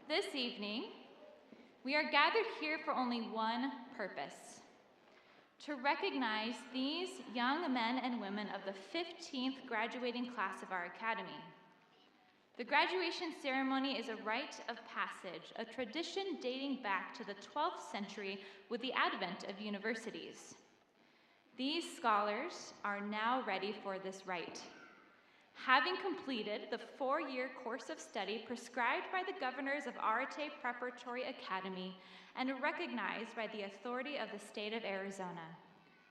This evening, we are gathered here for only one purpose: to recognize these young men and women of the 15th graduating class of our academy. The graduation ceremony is a rite of passage, a tradition dating back to the 12th century with the advent of universities. These scholars are now ready for this rite. Having completed the 4-year course of study prescribed by the governors of Arete Preparatory Academy and recognized by the authority of the state of Arizona,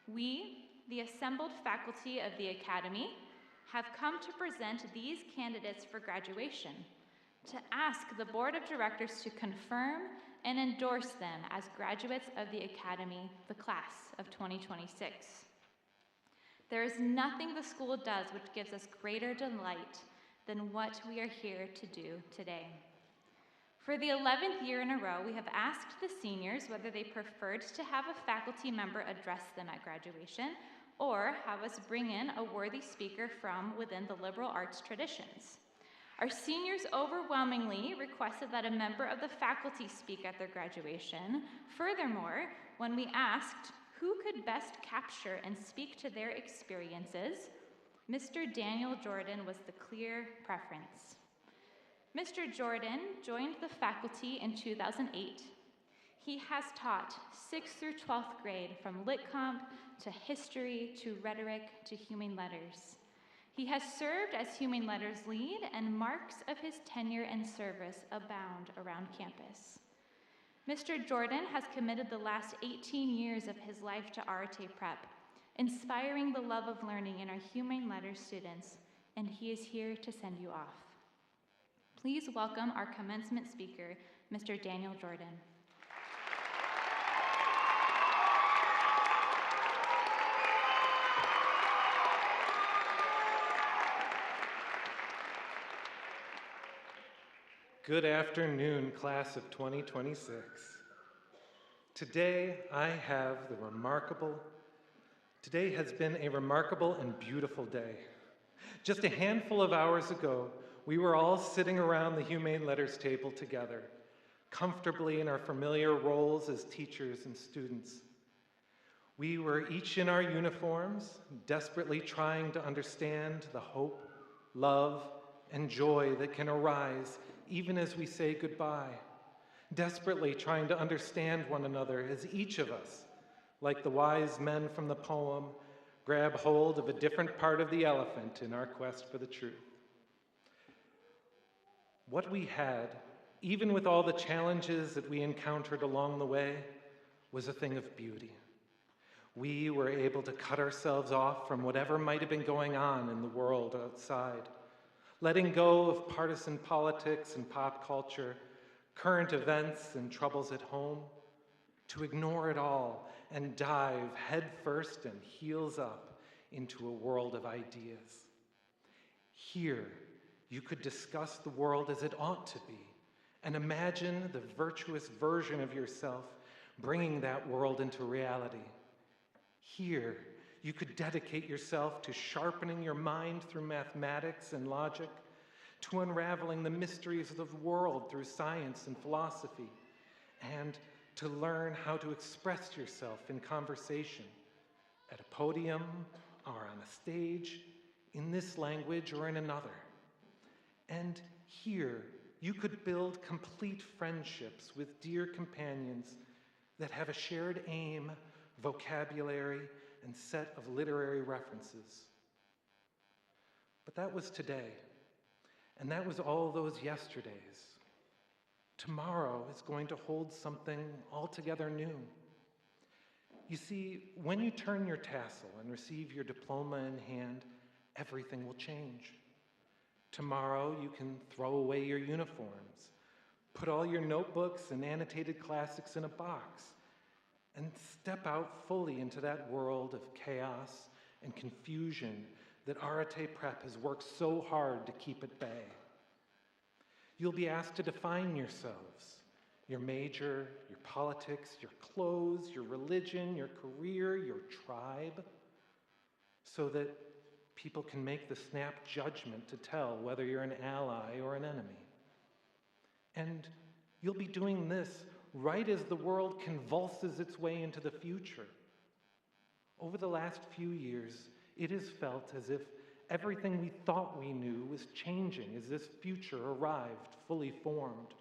we, the assembled faculty of the Academy, have come to present these candidates for graduation, to ask the Board of Directors to confirm and endorse them as graduates of the Academy, the class of 2026. There is nothing the school does which gives us greater delight than what we are here to do today. For the 11th year in a row, we have asked the seniors whether they preferred to have a faculty member address them at graduation or have us bring in a worthy speaker from within the liberal arts traditions. Our seniors overwhelmingly requested that a member of the faculty speak at their graduation. Furthermore, when we asked who could best capture and speak to their experiences, Mr. Daniel Jordan was the clear preference. Mr. Jordan joined the faculty in 2008. He has taught 6th through 12th grade, from Lit Comp to history to rhetoric to human letters. He has served as human letters lead, and marks of his tenure and service abound around campus. Mr. Jordan has committed the last 18 years of his life to Arete Prep, inspiring the love of learning in our human letters students, and he is here to send you off. Please welcome our commencement speaker, Mr. Daniel Jordan. Good afternoon, class of 2026. Today has been a remarkable and beautiful day. Just a handful of hours ago, we were all sitting around the Humane Letters table together, comfortably in our familiar roles as teachers and students. We were each in our uniforms, desperately trying to understand the hope, love, and joy that can arise even as we say goodbye, desperately trying to understand one another as each of us, like the wise men from the poem, grab hold of a different part of the elephant in our quest for the truth. What we had, even with all the challenges that we encountered along the way, was a thing of beauty. We were able to cut ourselves off from whatever might have been going on in the world outside, letting go of partisan politics and pop culture, current events and troubles at home, to ignore it all and dive headfirst and heels up into a world of ideas. Here, you could discuss the world as it ought to be and imagine the virtuous version of yourself bringing that world into reality. Here, you could dedicate yourself to sharpening your mind through mathematics and logic, to unraveling the mysteries of the world through science and philosophy, and to learn how to express yourself in conversation, at a podium or on a stage, in this language or in another. And here, you could build complete friendships with dear companions that have a shared aim, vocabulary, and set of literary references. But that was today, and that was all those yesterdays. Tomorrow is going to hold something altogether new. You see, when you turn your tassel and receive your diploma in hand, everything will change. Tomorrow you can throw away your uniforms, put all your notebooks and annotated classics in a box, and step out fully into that world of chaos and confusion that Arete Prep has worked so hard to keep at bay. You'll be asked to define yourselves, your major, your politics, your clothes, your religion, your career, your tribe, so that people can make the snap judgment to tell whether you're an ally or an enemy. And You'll be doing this right as the world convulses its way into the future. Over the last few years, it has felt as if everything we thought we knew was changing as this future arrived fully formed.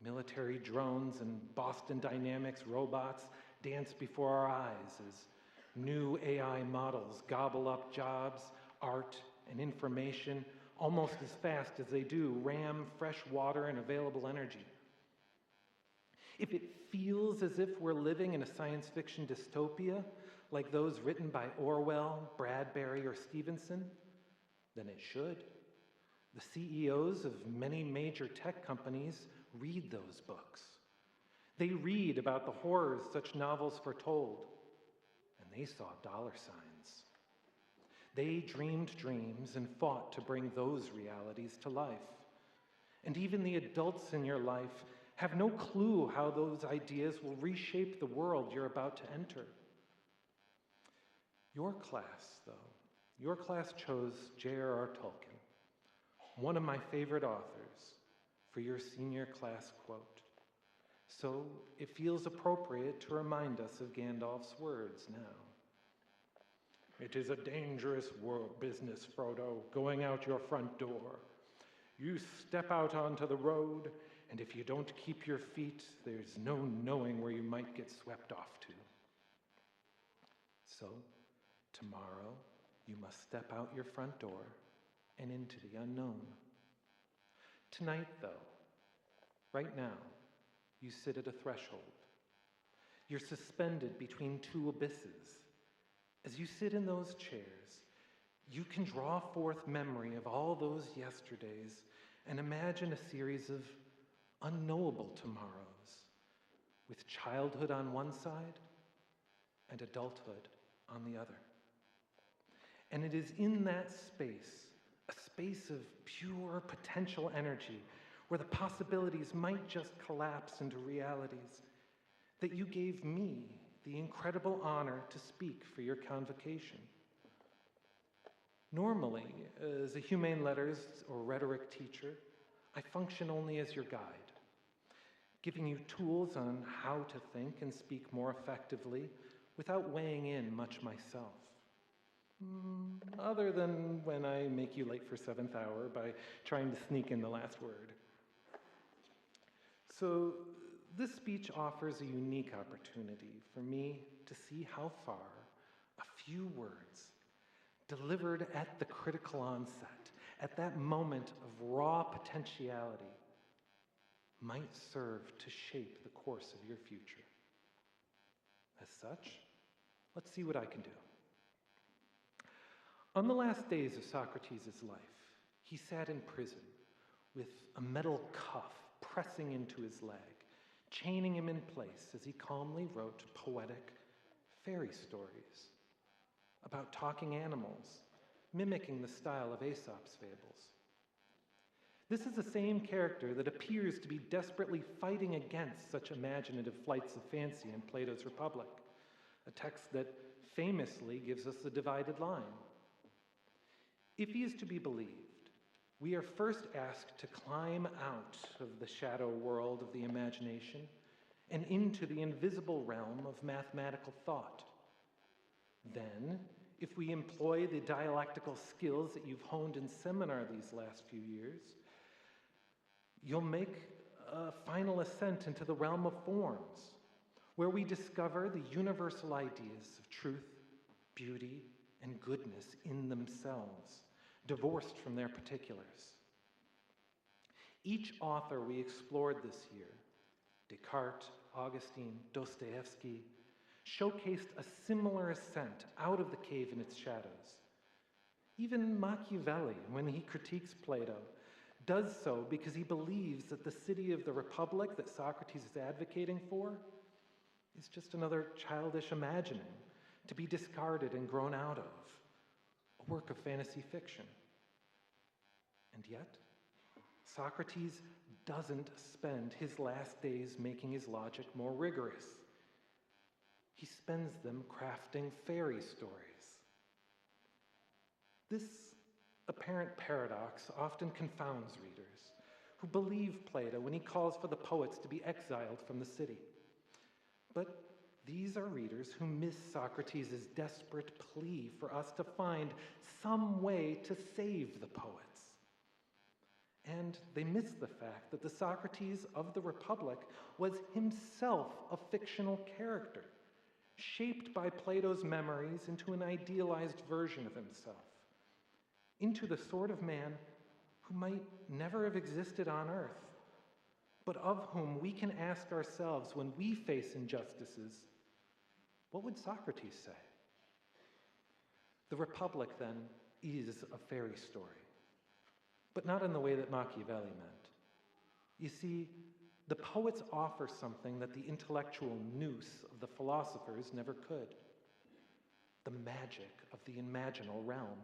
Military drones and Boston Dynamics robots dance before our eyes as new AI models gobble up jobs, art, and information almost as fast as they do ram fresh water and available energy. If it feels as if we're living in a science fiction dystopia, like those written by Orwell, Bradbury, or Stevenson, then it should. The CEOs of many major tech companies read those books. They read about the horrors such novels foretold, and they saw dollar signs. They dreamed dreams and fought to bring those realities to life. And even the adults in your life have no clue how those ideas will reshape the world you're about to enter. Your class, though, your class chose J.R.R. Tolkien, one of my favorite authors, for your senior class quote. So it feels appropriate to remind us of Gandalf's words now. It is a dangerous business, Frodo, going out your front door. You step out onto the road, and if you don't keep your feet, there's no knowing where you might get swept off to. So, tomorrow, you must step out your front door and into the unknown. Tonight, though, right now, you sit at a threshold. You're suspended between two abysses. As you sit in those chairs, you can draw forth memory of all those yesterdays and imagine a series of unknowable tomorrows, with childhood on one side and adulthood on the other. And it is in that space, a space of pure potential energy, where the possibilities might just collapse into realities, that you gave me the incredible honor to speak for your convocation. Normally, as a humane letters or rhetoric teacher, I function only as your guide, giving you tools on how to think and speak more effectively without weighing in much myself. Other than when I make you late for 7th hour by trying to sneak in the last word. So this speech offers a unique opportunity for me to see how far a few words delivered at the critical onset, at that moment of raw potentiality, might serve to shape the course of your future. As such, let's see what I can do. On the last days of Socrates' life, he sat in prison with a metal cuff pressing into his leg, chaining him in place as he calmly wrote poetic fairy stories about talking animals, mimicking the style of Aesop's fables. This is the same character that appears to be desperately fighting against such imaginative flights of fancy in Plato's Republic, a text that famously gives us the divided line. If he is to be believed, we are first asked to climb out of the shadow world of the imagination and into the invisible realm of mathematical thought. Then, if we employ the dialectical skills that you've honed in seminar these last few years, you'll make a final ascent into the realm of forms, where we discover the universal ideas of truth, beauty, and goodness in themselves, divorced from their particulars. Each author we explored this year, Descartes, Augustine, Dostoevsky, showcased a similar ascent out of the cave in its shadows. Even Machiavelli, when he critiques Plato, does so because he believes that the city of the Republic that Socrates is advocating for is just another childish imagining to be discarded and grown out of, a work of fantasy fiction. And yet, Socrates doesn't spend his last days making his logic more rigorous. He spends them crafting fairy stories. This apparent paradox often confounds readers who believe Plato when he calls for the poets to be exiled from the city. But these are readers who miss Socrates' desperate plea for us to find some way to save the poets. And they miss the fact that the Socrates of the Republic was himself a fictional character, shaped by Plato's memories into an idealized version of himself, into the sort of man who might never have existed on earth, but of whom we can ask ourselves when we face injustices, what would Socrates say? The Republic, then, is a fairy story, but not in the way that Machiavelli meant. You see, the poets offer something that the intellectual nous of the philosophers never could: the magic of the imaginal realm.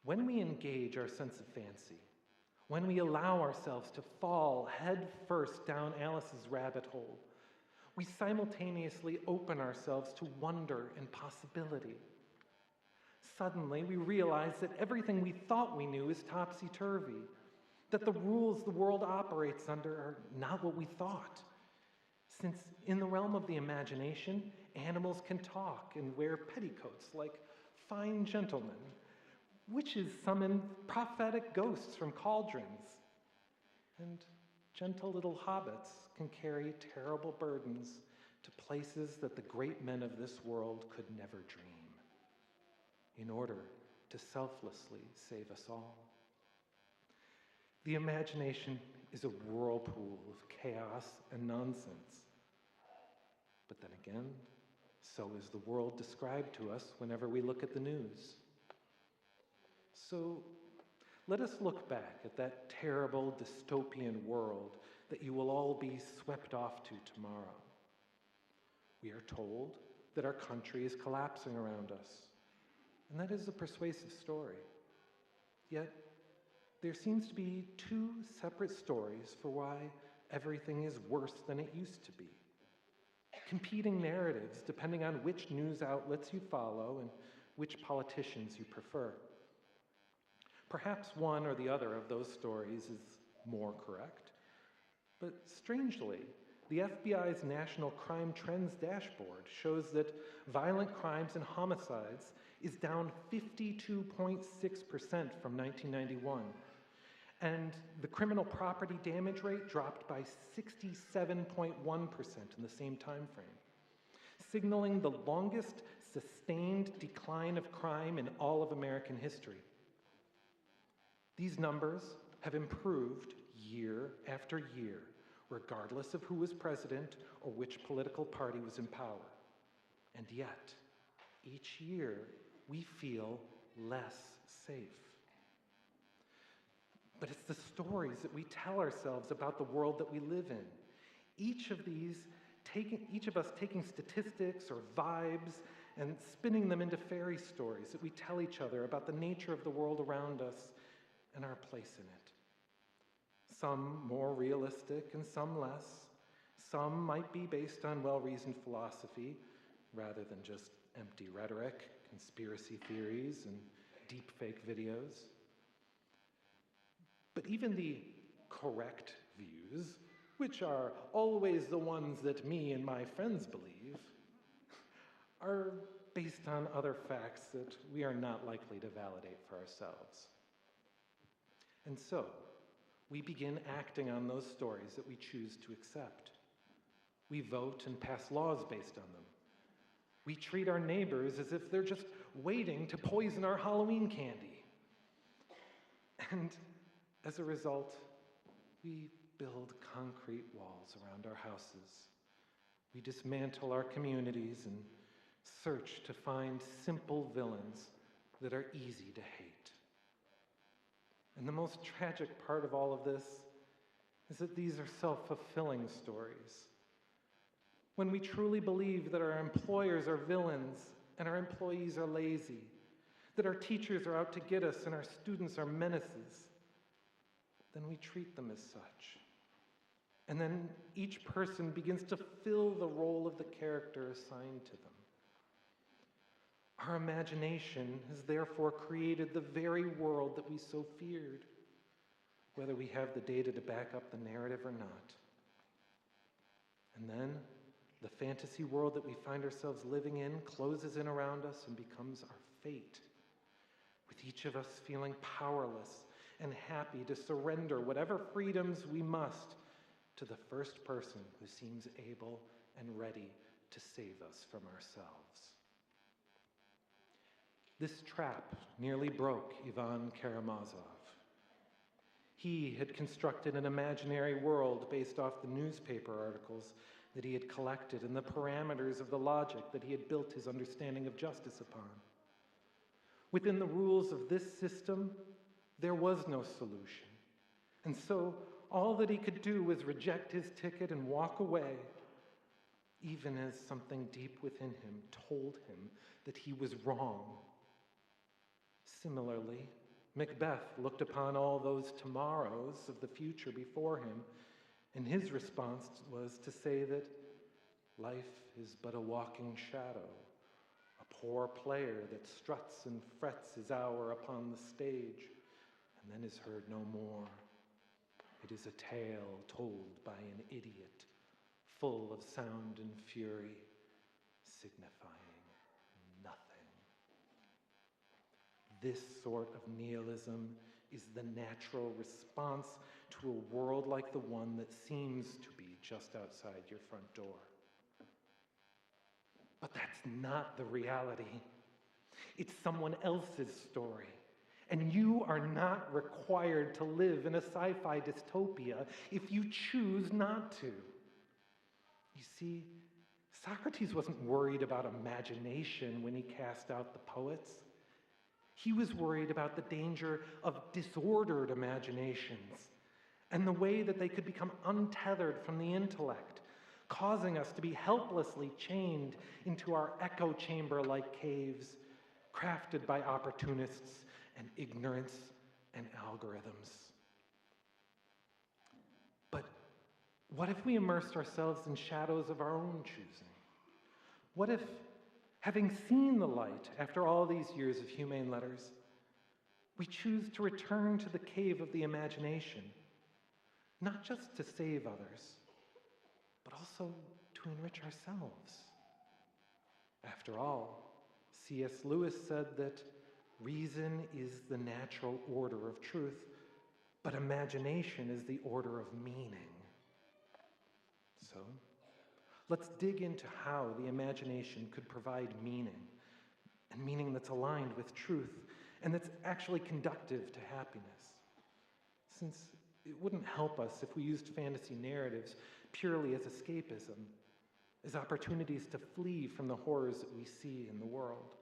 When we engage our sense of fancy, when we allow ourselves to fall head first down Alice's rabbit hole, we simultaneously open ourselves to wonder and possibility. Suddenly, we realize that everything we thought we knew is topsy-turvy, that the rules the world operates under are not what we thought. Since in the realm of the imagination, animals can talk and wear petticoats like fine gentlemen. Witches summon prophetic ghosts from cauldrons, and gentle little hobbits can carry terrible burdens to places that the great men of this world could never dream, in order to selflessly save us all. The imagination is a whirlpool of chaos and nonsense. But then again, so is the world described to us whenever we look at the news. So let us look back at that terrible dystopian world that you will all be swept off to tomorrow. We are told that our country is collapsing around us, and that is a persuasive story. Yet, there seems to be two separate stories for why everything is worse than it used to be. Competing narratives depending on which news outlets you follow and which politicians you prefer. Perhaps one or the other of those stories is more correct, but strangely, the FBI's National Crime Trends Dashboard shows that violent crimes and homicides is down 52.6% from 1991, and the criminal property damage rate dropped by 67.1% in the same time frame, signaling the longest sustained decline of crime in all of American history. These numbers have improved year after year, regardless of who was president or which political party was in power. And yet, each year, we feel less safe. But it's the stories that we tell ourselves about the world that we live in. Each of us taking statistics or vibes and spinning them into fairy stories that we tell each other about the nature of the world around us and our place in it. Some more realistic and some less. Some might be based on well-reasoned philosophy rather than just empty rhetoric, conspiracy theories, and deep-fake videos. But even the correct views, which are always the ones that me and my friends believe, are based on other facts that we are not likely to validate for ourselves. And so, we begin acting on those stories that we choose to accept. We vote and pass laws based on them. We treat our neighbors as if they're just waiting to poison our Halloween candy. And as a result, we build concrete walls around our houses. We dismantle our communities and search to find simple villains that are easy to hate. And the most tragic part of all of this is that these are self-fulfilling stories. When we truly believe that our employers are villains and our employees are lazy, that our teachers are out to get us and our students are menaces, then we treat them as such. And then each person begins to fill the role of the character assigned to them. Our imagination has therefore created the very world that we so feared. whether we have the data to back up the narrative or not. And then the fantasy world that we find ourselves living in closes in around us and becomes our fate, with each of us feeling powerless and happy to surrender whatever freedoms we must to the first person who seems able and ready to save us from ourselves. This trap nearly broke Ivan Karamazov. He had constructed an imaginary world based off the newspaper articles that he had collected and the parameters of the logic that he had built his understanding of justice upon. Within the rules of this system, there was no solution. And so all that he could do was reject his ticket and walk away, even as something deep within him told him that he was wrong. Similarly, Macbeth looked upon all those tomorrows of the future before him, and his response was to say that life is but a walking shadow, a poor player that struts and frets his hour upon the stage, and then is heard no more. It is a tale told by an idiot, full of sound and fury, signifying nothing. This sort of nihilism is the natural response to a world like the one that seems to be just outside your front door. But that's not the reality. It's someone else's story. And you are not required to live in a sci-fi dystopia if you choose not to. You see, Socrates wasn't worried about imagination when he cast out the poets. He was worried about the danger of disordered imaginations and the way that they could become untethered from the intellect, causing us to be helplessly chained into our echo chamber-like caves, crafted by opportunists and ignorance and algorithms. But what if we immersed ourselves in shadows of our own choosing? What if, having seen the light after all these years of humane letters, we choose to return to the cave of the imagination, not just to save others, but also to enrich ourselves? After all, C.S. Lewis said that reason is the natural order of truth, but imagination is the order of meaning. So, let's dig into how the imagination could provide meaning, and meaning that's aligned with truth, and that's actually conductive to happiness. Since it wouldn't help us if we used fantasy narratives purely as escapism, as opportunities to flee from the horrors that we see in the world.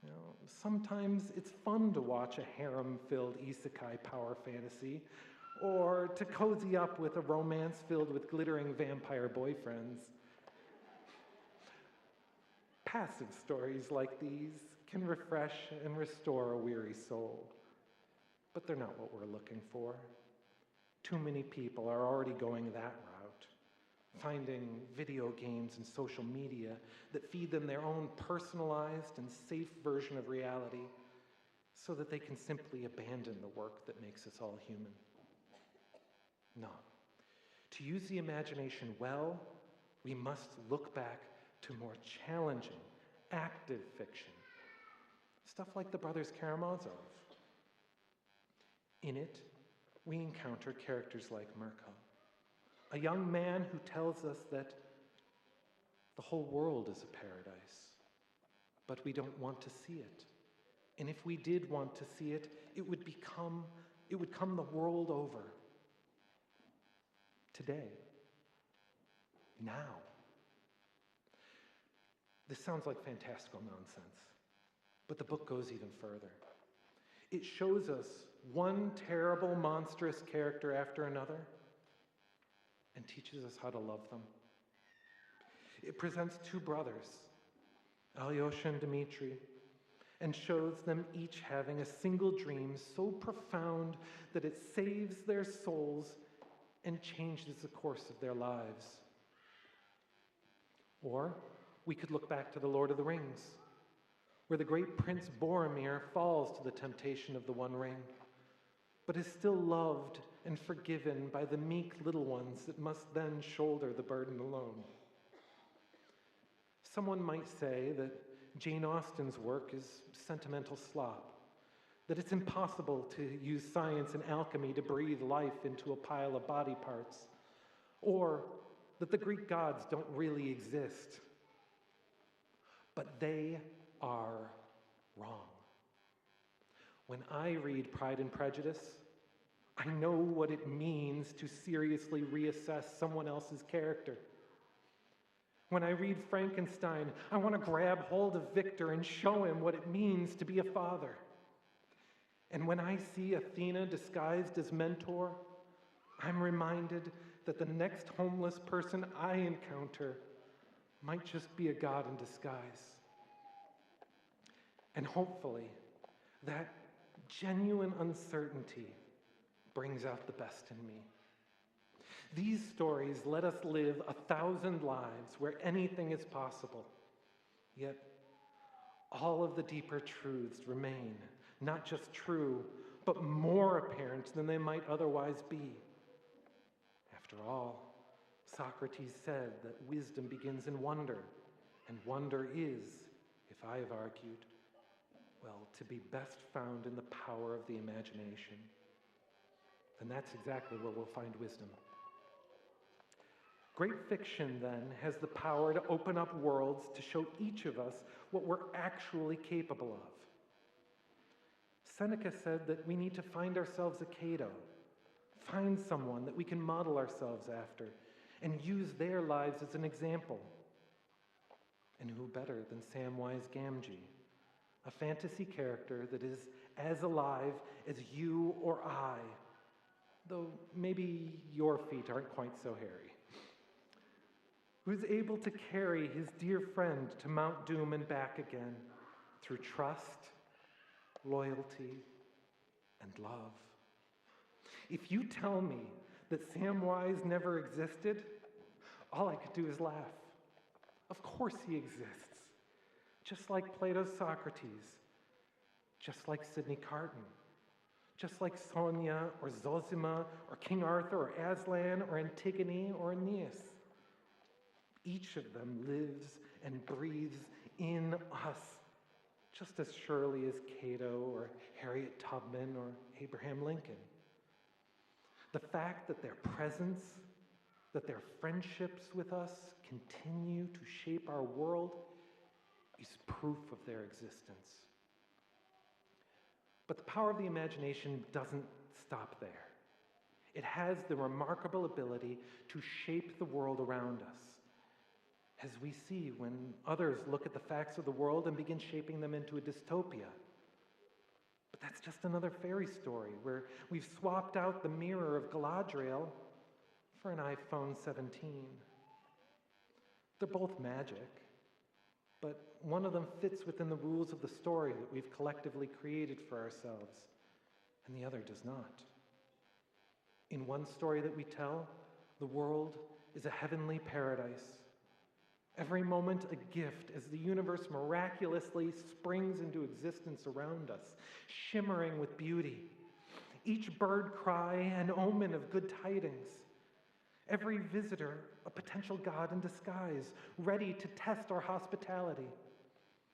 You know, sometimes it's fun to watch a harem-filled isekai power fantasy, or to cozy up with a romance filled with glittering vampire boyfriends. Passive stories like these can refresh and restore a weary soul, but they're not what we're looking for. Too many people are already going that route, finding video games and social media that feed them their own personalized and safe version of reality so that they can simply abandon the work that makes us all human. No. To use the imagination well, we must look back to more challenging, active fiction. Stuff like the brothers Karamazov. In it, we encounter characters like Mirko, a young man who tells us that the whole world is a paradise, but we don't want to see it. And if we did want to see it, it would come the world over. Today. Now. This sounds like fantastical nonsense, but the book goes even further. It shows us one terrible, monstrous character after another and teaches us how to love them. It presents two brothers, Alyosha and Dmitri, and shows them each having a single dream so profound that it saves their souls and changes the course of their lives. Or we could look back to The Lord of the Rings, where the great Prince Boromir falls to the temptation of the One Ring, but is still loved and forgiven by the meek little ones that must then shoulder the burden alone. Someone might say that Jane Austen's work is sentimental slop, that it's impossible to use science and alchemy to breathe life into a pile of body parts, or that the Greek gods don't really exist. But they are wrong. When I read Pride and Prejudice, I know what it means to seriously reassess someone else's character. When I read Frankenstein, I want to grab hold of Victor and show him what it means to be a father. And when I see Athena disguised as Mentor, I'm reminded that the next homeless person I encounter might just be a god in disguise. And hopefully, that genuine uncertainty brings out the best in me. These stories let us live 1,000 lives where anything is possible. Yet, all of the deeper truths remain, not just true, but more apparent than they might otherwise be. After all, Socrates said that wisdom begins in wonder, and wonder is, if I have argued, well, to be best found in the power of the imagination. And that's exactly where we'll find wisdom. Great fiction, then, has the power to open up worlds to show each of us what we're actually capable of. Seneca said that we need to find ourselves a Cato, find someone that we can model ourselves after, and use their lives as an example. And who better than Samwise Gamgee, a fantasy character that is as alive as you or I, though maybe your feet aren't quite so hairy, who's able to carry his dear friend to Mount Doom and back again through trust, loyalty, and love. If you tell me that Samwise never existed, all I could do is laugh. Of course he exists, just like Plato's Socrates, just like Sidney Carton, just like Sonia or Zosima or King Arthur or Aslan or Antigone or Aeneas. Each of them lives and breathes in us, just as surely as Cato or Harriet Tubman or Abraham Lincoln. The fact that their presence, that their friendships with us continue to shape our world is proof of their existence. But the power of the imagination doesn't stop there. It has the remarkable ability to shape the world around us, as we see when others look at the facts of the world and begin shaping them into a dystopia. But that's just another fairy story where we've swapped out the mirror of Galadriel for an iPhone 17. They're both magic, but one of them fits within the rules of the story that we've collectively created for ourselves, and the other does not. In one story that we tell, the world is a heavenly paradise. Every moment a gift as the universe miraculously springs into existence around us, shimmering with beauty. Each bird cry an omen of good tidings. Every visitor a potential god in disguise, ready to test our hospitality.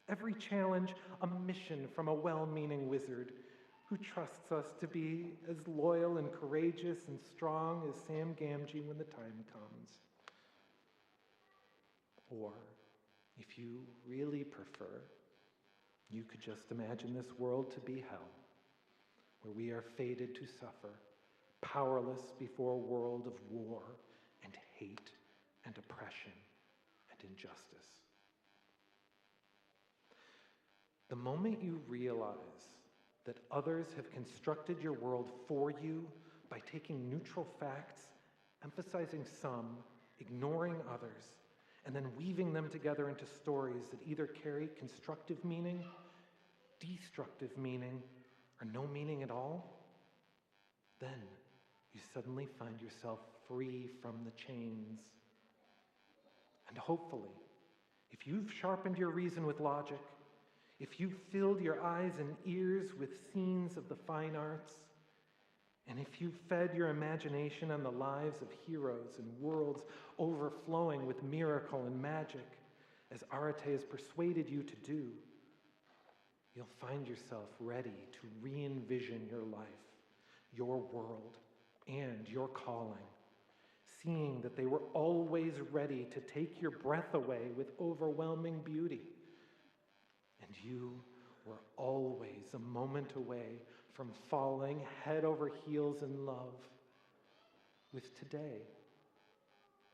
Every challenge a mission from a well-meaning wizard who trusts us to be as loyal and courageous and strong as Sam Gamgee when the time comes. Or, if you really prefer, you could just imagine this world to be hell, where we are fated to suffer, powerless before a world of war and hate and oppression and injustice. The moment you realize that others have constructed your world for you by taking neutral facts, emphasizing some, ignoring others, and then weaving them together into stories that either carry constructive meaning, destructive meaning, or no meaning at all, then you suddenly find yourself free from the chains. And hopefully, if you've sharpened your reason with logic, if you've filled your eyes and ears with scenes of the fine arts, And if you fed your imagination on the lives of heroes and worlds overflowing with miracle and magic, as Arete has persuaded you to do, you'll find yourself ready to re-envision your life, your world, and your calling, seeing that they were always ready to take your breath away with overwhelming beauty. And you were always a moment away from falling head over heels in love with today,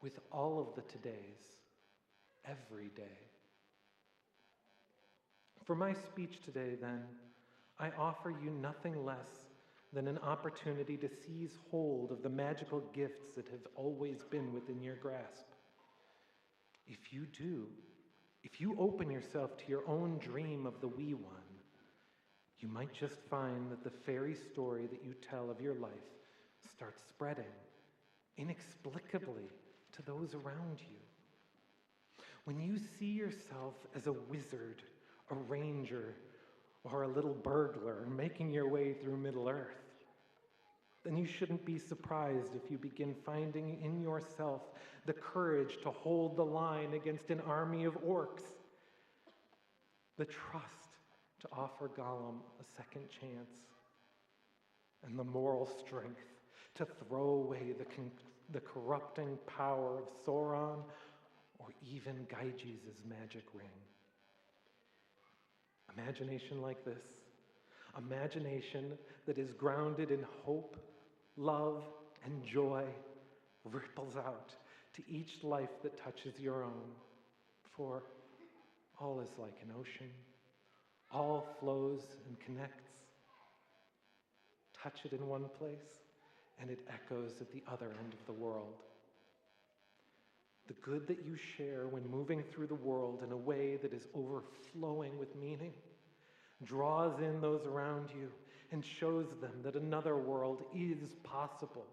with all of the todays, every day. For my speech today, then, I offer you nothing less than an opportunity to seize hold of the magical gifts that have always been within your grasp. If you do, if you open yourself to your own dream of the wee one, you might just find that the fairy story that you tell of your life starts spreading inexplicably to those around you. When you see yourself as a wizard, a ranger, or a little burglar making your way through Middle-earth, then you shouldn't be surprised if you begin finding in yourself the courage to hold the line against an army of orcs, the trust to offer Gollum a second chance, and the moral strength to throw away the corrupting power of Sauron or even Gyges' magic ring. Imagination like this, imagination that is grounded in hope, love, and joy, ripples out to each life that touches your own. For all is like an ocean, all flows and connects. Touch it in one place, and it echoes at the other end of the world. The good that you share when moving through the world in a way that is overflowing with meaning draws in those around you and shows them that another world is possible.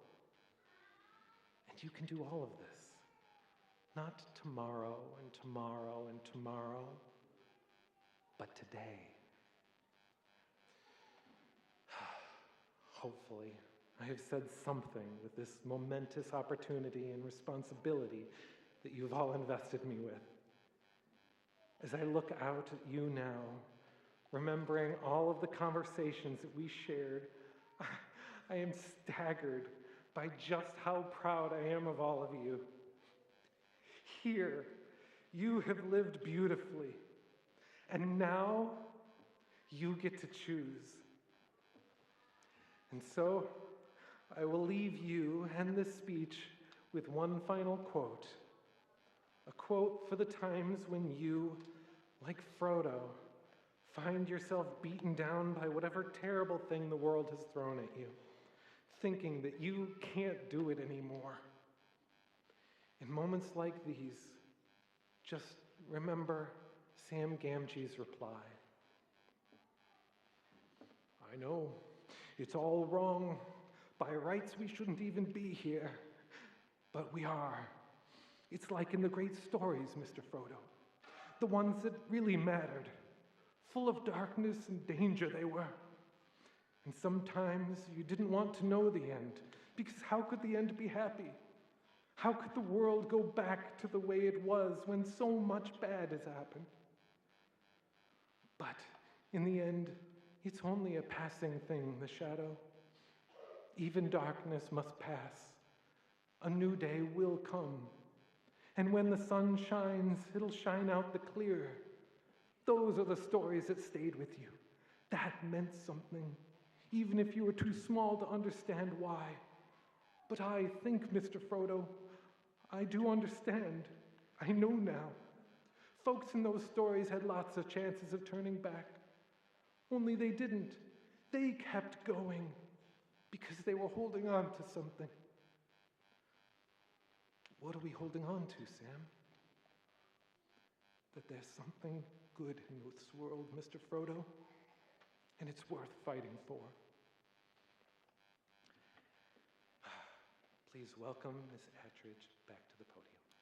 And you can do all of this, not tomorrow and tomorrow and tomorrow, but today. Hopefully, I have said something with this momentous opportunity and responsibility that you've all invested me with. As I look out at you now, remembering all of the conversations that we shared, I am staggered by just how proud I am of all of you. Here, you have lived beautifully, and now you get to choose. And so, I will leave you and this speech with one final quote. A quote for the times when you, like Frodo, find yourself beaten down by whatever terrible thing the world has thrown at you, thinking that you can't do it anymore. In moments like these, just remember Sam Gamgee's reply. I know, it's all wrong. By rights, we shouldn't even be here, but we are. It's like in the great stories, Mr. Frodo, the ones that really mattered. Full of darkness and danger they were. And sometimes you didn't want to know the end, because how could the end be happy? How could the world go back to the way it was when so much bad has happened? But in the end, it's only a passing thing, the shadow. Even darkness must pass. A new day will come. And when the sun shines, it'll shine out the clear. Those are the stories that stayed with you. That meant something, even if you were too small to understand why. But I think, Mr. Frodo, I do understand. I know now. Folks in those stories had lots of chances of turning back. Only they didn't. They kept going because they were holding on to something. What are we holding on to, Sam? That there's something good in this world, Mr. Frodo, and it's worth fighting for. Please welcome Miss Attridge back to the podium.